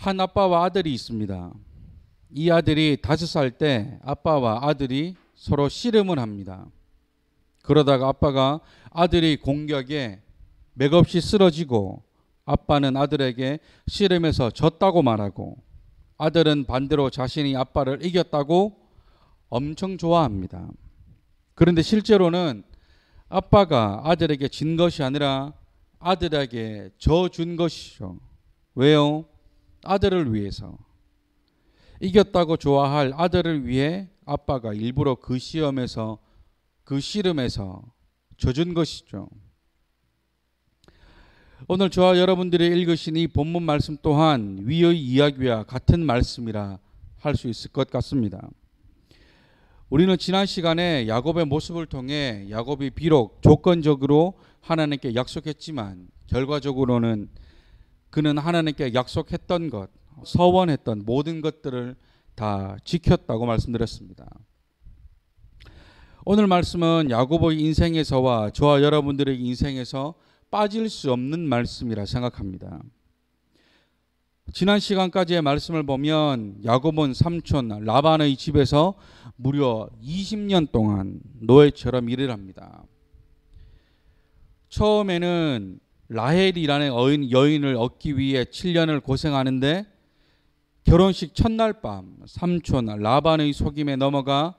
한 아빠와 아들이 있습니다. 이 아들이 5살 때 아빠와 아들이 서로 씨름을 합니다. 그러다가 아빠가 아들이 공격에 맥없이 쓰러지고 아빠는 아들에게 씨름에서 졌다고 말하고 아들은 반대로 자신이 아빠를 이겼다고 엄청 좋아합니다. 그런데 실제로는 아빠가 아들에게 진 것이 아니라 아들에게 져준 것이죠. 왜요? 아들을 위해서. 이겼다고 좋아할 아들을 위해 아빠가 일부러 그 시험에서 그 씨름에서 져준 것이죠. 오늘 저와 여러분들이 읽으신 이 본문 말씀 또한 위의 이야기와 같은 말씀이라 할 수 있을 것 같습니다. 우리는 지난 시간에 야곱의 모습을 통해 야곱이 비록 조건적으로 하나님께 약속했지만 결과적으로는 그는 하나님께 약속했던 것, 서원했던 모든 것들을 다 지켰다고 말씀드렸습니다. 오늘 말씀은 야곱의 인생에서와 저와 여러분들의 인생에서 빠질 수 없는 말씀이라 생각합니다. 지난 시간까지의 말씀을 보면 야곱은 삼촌 라반의 집에서 무려 20년 동안 노예처럼 일을 합니다. 처음에는 라헬이라는 여인을 얻기 위해 7년을 고생하는데 결혼식 첫날 밤 삼촌 라반의 속임에 넘어가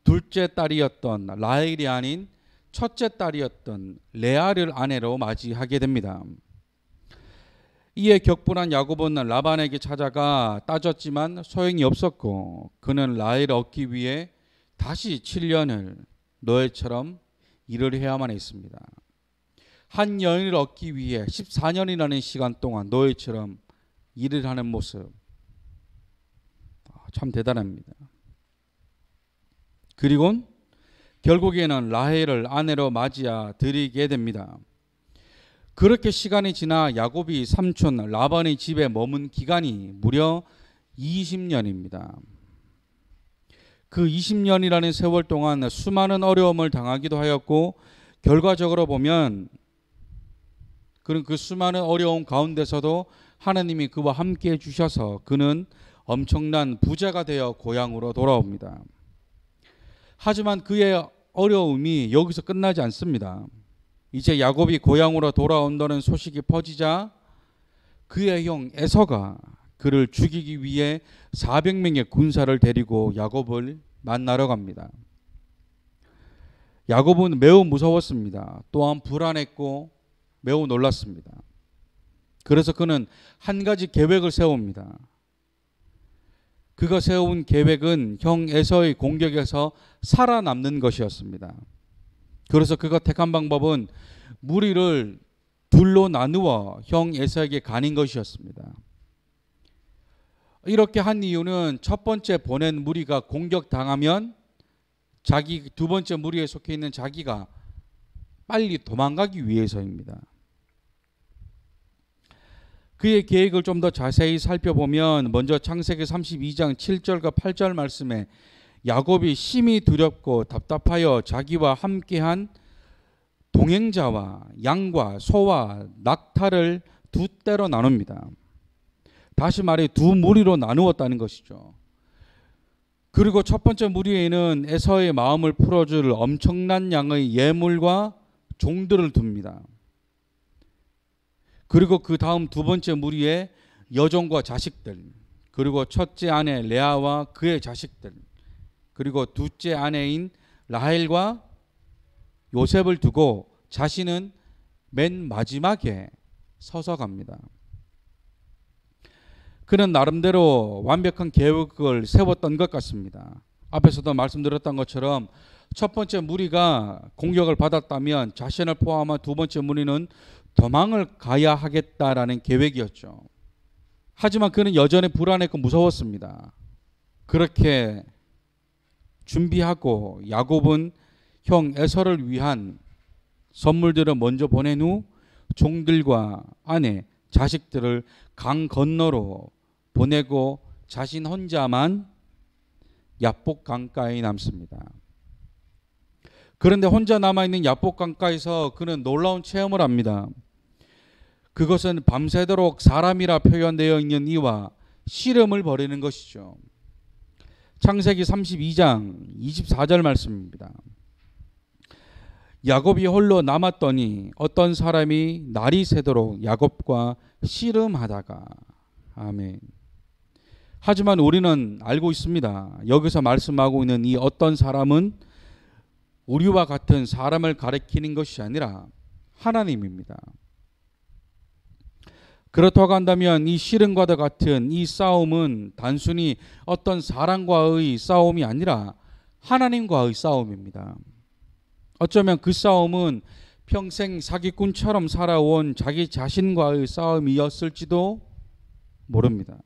둘째 딸이었던 라헬이 아닌 첫째 딸이었던 레아를 아내로 맞이하게 됩니다. 이에 격분한 야곱은 라반에게 찾아가 따졌지만 소용이 없었고 그는 라헬을 얻기 위해 다시 7년을 노예처럼 일을 해야만 했습니다. 한 여인을 얻기 위해 14년이라는 시간 동안 노예처럼 일을 하는 모습 참 대단합니다. 그리고 결국에는 라헬을 아내로 맞이해 드리게 됩니다. 그렇게 시간이 지나 야곱이 삼촌 라반의 집에 머문 기간이 무려 20년입니다. 그 20년이라는 세월 동안 수많은 어려움을 당하기도 하였고 결과적으로 보면 그런 그 수많은 어려움 가운데서도 하나님이 그와 함께 해주셔서 그는 엄청난 부자가 되어 고향으로 돌아옵니다. 하지만 그의 어려움이 여기서 끝나지 않습니다. 이제 야곱이 고향으로 돌아온다는 소식이 퍼지자 그의 형 에서가 그를 죽이기 위해 400명의 군사를 데리고 야곱을 만나러 갑니다. 야곱은 매우 무서웠습니다. 또한 불안했고 매우 놀랐습니다. 그래서 그는 한 가지 계획을 세웁니다. 그가 세운 계획은 형 에서의 공격에서 살아남는 것이었습니다. 그래서 그가 택한 방법은 무리를 둘로 나누어 형 에서에게 가는 것이었습니다. 이렇게 한 이유는 첫 번째 보낸 무리가 공격당하면 자기 두 번째 무리에 속해 있는 자기가 빨리 도망가기 위해서입니다. 그의 계획을 좀 더 자세히 살펴보면 먼저 창세기 32장 7절과 8절 말씀에 야곱이 심히 두렵고 답답하여 자기와 함께한 동행자와 양과 소와 낙타를 두 떼로 나눕니다. 다시 말해 두 무리로 나누었다는 것이죠. 그리고 첫 번째 무리에는 에서의 마음을 풀어줄 엄청난 양의 예물과 종들을 둡니다. 그리고 그 다음 두 번째 무리에 여종과 자식들, 그리고 첫째 아내 레아와 그의 자식들, 그리고 둘째 아내인 라헬과 요셉을 두고 자신은 맨 마지막에 서서 갑니다. 그는 나름대로 완벽한 계획을 세웠던 것 같습니다. 앞에서도 말씀드렸던 것처럼 첫 번째 무리가 공격을 받았다면 자신을 포함한 두 번째 무리는 도망을 가야 하겠다라는 계획이었죠. 하지만 그는 여전히 불안했고 무서웠습니다. 그렇게 준비하고 야곱은 형 에서를 위한 선물들을 먼저 보낸 후 종들과 아내, 자식들을 강 건너로 보내고 자신 혼자만 야복 강가에 남습니다. 그런데 혼자 남아있는 야복 강가에서 그는 놀라운 체험을 합니다. 그것은 밤새도록 사람이라 표현되어 있는 이와 씨름을 벌이는 것이죠. 창세기 32장 24절 말씀입니다. 야곱이 홀로 남았더니 어떤 사람이 날이 새도록 야곱과 씨름하다가. 아멘. 하지만 우리는 알고 있습니다. 여기서 말씀하고 있는 이 어떤 사람은 우리와 같은 사람을 가리키는 것이 아니라 하나님입니다. 그렇다고 한다면 이 씨름과도 같은 이 싸움은 단순히 어떤 사람과의 싸움이 아니라 하나님과의 싸움입니다. 어쩌면 그 싸움은 평생 사기꾼처럼 살아온 자기 자신과의 싸움이었을지도 모릅니다.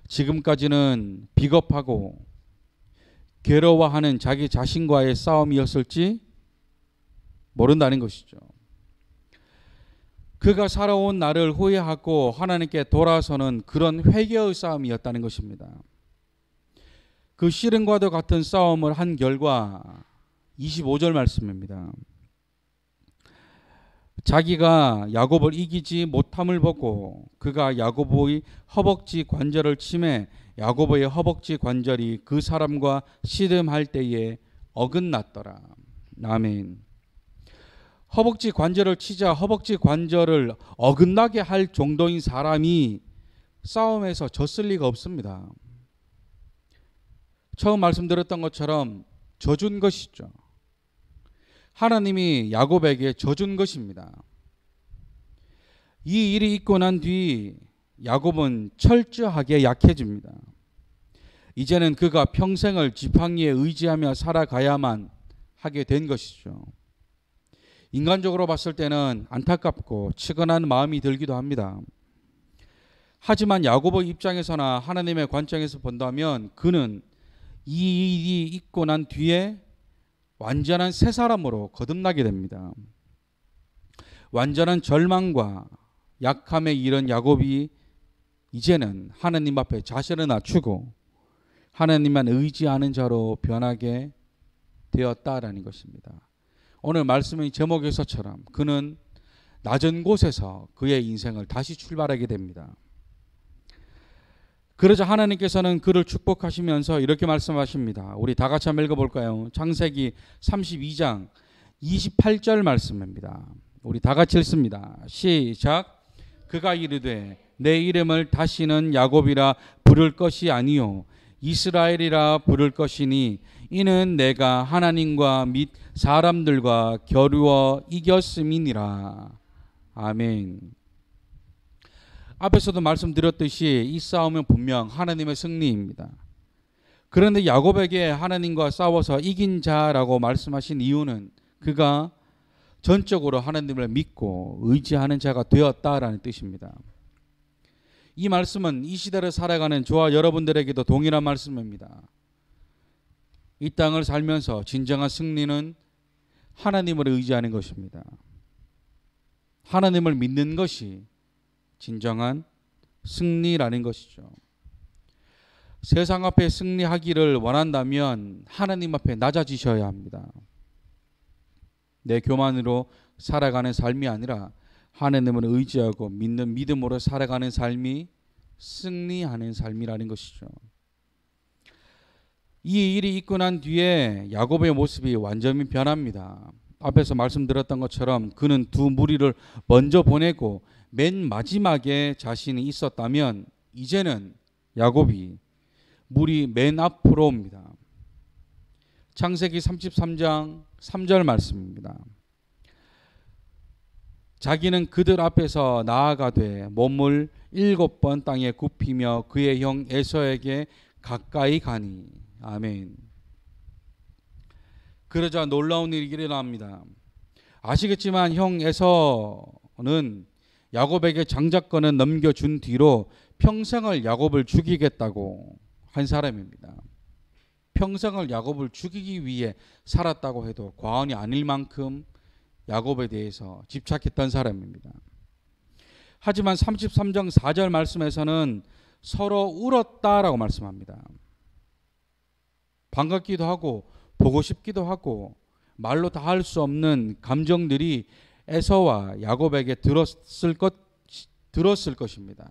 지금까지는 비겁하고 괴로워하는 자기 자신과의 싸움이었을지 모른다는 것이죠. 그가 살아온 나를 후회하고 하나님께 돌아서는 그런 회개의 싸움이었다는 것입니다. 그 씨름과도 같은 싸움을 한 결과 25절 말씀입니다. 자기가 야곱을 이기지 못함을 보고 그가 야곱의 허벅지 관절을 치매 야곱의 허벅지 관절이 그 사람과 씨름할 때에 어긋났더라. 아멘. 허벅지 관절을 치자 허벅지 관절을 어긋나게 할 정도인 사람이 싸움에서 졌을 리가 없습니다. 처음 말씀드렸던 것처럼 져준 것이죠. 하나님이 야곱에게 져준 것입니다. 이 일이 있고 난 뒤 야곱은 철저하게 약해집니다. 이제는 그가 평생을 지팡이에 의지하며 살아가야만 하게 된 것이죠. 인간적으로 봤을 때는 안타깝고 측은한 마음이 들기도 합니다. 하지만 야곱의 입장에서나 하나님의 관점에서 본다면 그는 이 일이 있고 난 뒤에 완전한 새 사람으로 거듭나게 됩니다. 완전한 절망과 약함에 이른 야곱이 이제는 하나님 앞에 자신을 낮추고 하나님만 의지하는 자로 변하게 되었다라는 것입니다. 오늘 말씀의 제목에서처럼 그는 낮은 곳에서 그의 인생을 다시 출발하게 됩니다. 그러자 하나님께서는 그를 축복하시면서 이렇게 말씀하십니다. 우리 다 같이 한번 읽어볼까요? 창세기 32장 28절 말씀입니다. 우리 다 같이 읽습니다. 시작. 그가 이르되 내 이름을 다시는 야곱이라 부를 것이 아니요 이스라엘이라 부를 것이니 이는 내가 하나님과 및 사람들과 겨루어 이겼음이니라. 아멘. 앞에서도 말씀드렸듯이 이 싸움은 분명 하나님의 승리입니다. 그런데 야곱에게 하나님과 싸워서 이긴 자라고 말씀하신 이유는 그가 전적으로 하나님을 믿고 의지하는 자가 되었다라는 뜻입니다. 이 말씀은 이 시대를 살아가는 저와 여러분들에게도 동일한 말씀입니다. 이 땅을 살면서 진정한 승리는 하나님을 의지하는 것입니다. 하나님을 믿는 것이 진정한 승리라는 것이죠. 세상 앞에 승리하기를 원한다면 하나님 앞에 낮아지셔야 합니다. 내 교만으로 살아가는 삶이 아니라 하나님을 의지하고 믿는 믿음으로 살아가는 삶이 승리하는 삶이라는 것이죠. 이 일이 있고 난 뒤에 야곱의 모습이 완전히 변합니다. 앞에서 말씀드렸던 것처럼 그는 두 무리를 먼저 보내고 맨 마지막에 자신이 있었다면 이제는 야곱이 무리 맨 앞으로 옵니다. 창세기 33장 3절 말씀입니다. 자기는 그들 앞에서 나아가되 몸을 7번 땅에 굽히며 그의 형 에서에게 가까이 가니. 아멘. 그러자 놀라운 일이 일어납니다. 아시겠지만 형 에서는 야곱에게 장자권을 넘겨준 뒤로 평생을 야곱을 죽이겠다고 한 사람입니다. 평생을 야곱을 죽이기 위해 살았다고 해도 과언이 아닐 만큼 야곱에 대해서 집착했던 사람입니다. 하지만 33장 4절 말씀에서는 서로 울었다라고 말씀합니다. 반갑기도 하고 보고 싶기도 하고 말로 다 할 수 없는 감정들이 에서와 야곱에게 들었을 것입니다.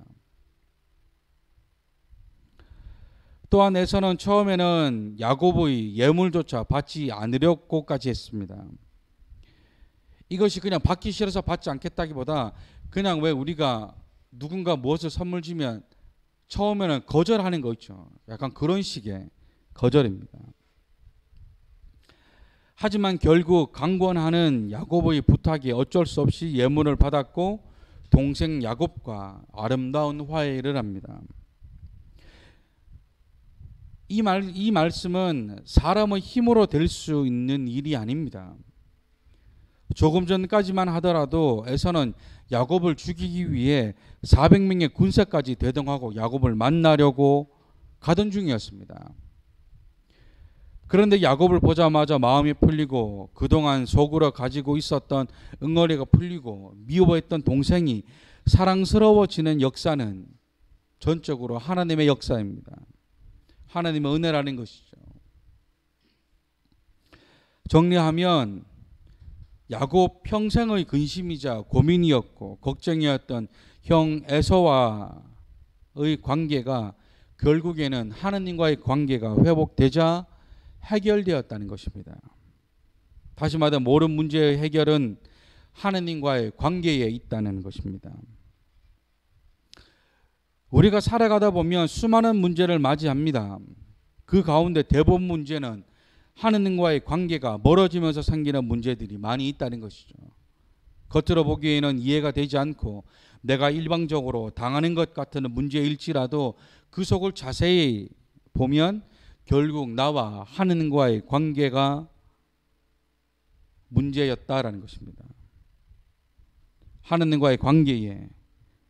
또한 에서는 처음에는 야곱의 예물조차 받지 않으려고까지 했습니다. 이것이 그냥 받기 싫어서 받지 않겠다기보다 그냥 왜 우리가 누군가 무엇을 선물 주면 처음에는 거절하는 거 있죠. 약간 그런 식의 거절입니다. 하지만 결국 강권하는 야곱의 부탁에 어쩔 수 없이 예물을 받았고 동생 야곱과 아름다운 화해를 합니다. 이 말씀은 사람의 힘으로 될 수 있는 일이 아닙니다. 조금 전까지만 하더라도 에서는 야곱을 죽이기 위해 400명의 군사까지 대동하고 야곱을 만나려고 가던 중이었습니다. 그런데 야곱을 보자마자 마음이 풀리고 그동안 속으로 가지고 있었던 응어리가 풀리고 미워했던 동생이 사랑스러워지는 역사는 전적으로 하나님의 역사입니다. 하나님의 은혜라는 것이죠. 정리하면 야곱 평생의 근심이자 고민이었고 걱정이었던 형 에서와의 관계가 결국에는 하나님과의 관계가 회복되자 해결되었다는 것입니다. 다시 말해 모든 문제의 해결은 하나님과의 관계에 있다는 것입니다. 우리가 살아가다 보면 수많은 문제를 맞이합니다. 그 가운데 대부분 문제는 하나님과의 관계가 멀어지면서 생기는 문제들이 많이 있다는 것이죠. 겉으로 보기에는 이해가 되지 않고 내가 일방적으로 당하는 것 같은 문제일지라도 그 속을 자세히 보면 결국 나와 하나님과의 관계가 문제였다라는 것입니다. 하나님과의 관계에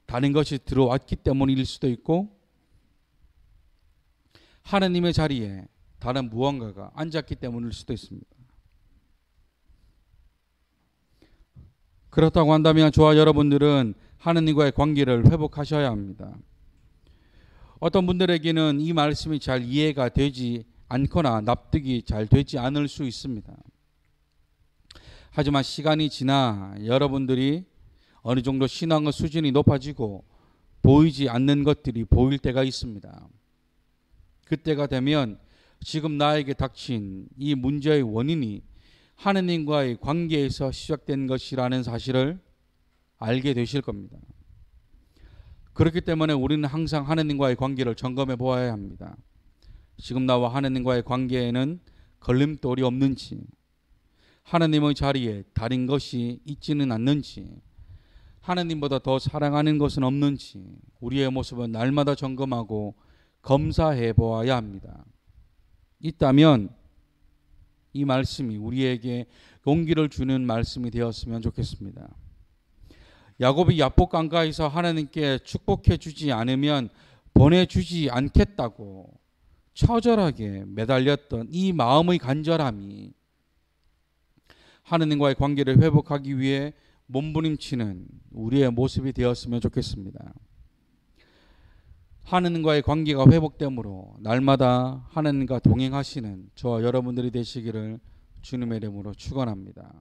다른 것이 들어왔기 때문일 수도 있고 하나님의 자리에 다른 무언가가 앉았기 때문일 수도 있습니다. 그렇다고 한다면 저와 여러분들은 하나님과의 관계를 회복하셔야 합니다. 어떤 분들에게는 이 말씀이 잘 이해가 되지 않거나 납득이 잘 되지 않을 수 있습니다. 하지만 시간이 지나 여러분들이 어느 정도 신앙의 수준이 높아지고 보이지 않는 것들이 보일 때가 있습니다. 그때가 되면 지금 나에게 닥친 이 문제의 원인이 하느님과의 관계에서 시작된 것이라는 사실을 알게 되실 겁니다. 그렇기 때문에 우리는 항상 하느님과의 관계를 점검해 보아야 합니다. 지금 나와 하느님과의 관계에는 걸림돌이 없는지, 하느님의 자리에 다른 것이 있지는 않는지, 하느님보다 더 사랑하는 것은 없는지 우리의 모습은 날마다 점검하고 검사해 보아야 합니다. 있다면 이 말씀이 우리에게 용기를 주는 말씀이 되었으면 좋겠습니다. 야곱이 야복 강가에서 하나님께 축복해 주지 않으면 보내주지 않겠다고 처절하게 매달렸던 이 마음의 간절함이 하나님과의 관계를 회복하기 위해 몸부림치는 우리의 모습이 되었으면 좋겠습니다. 하나님과의 관계가 회복됨으로 날마다 하나님과 동행하시는 저와 여러분들이 되시기를 주님의 이름으로 축원합니다.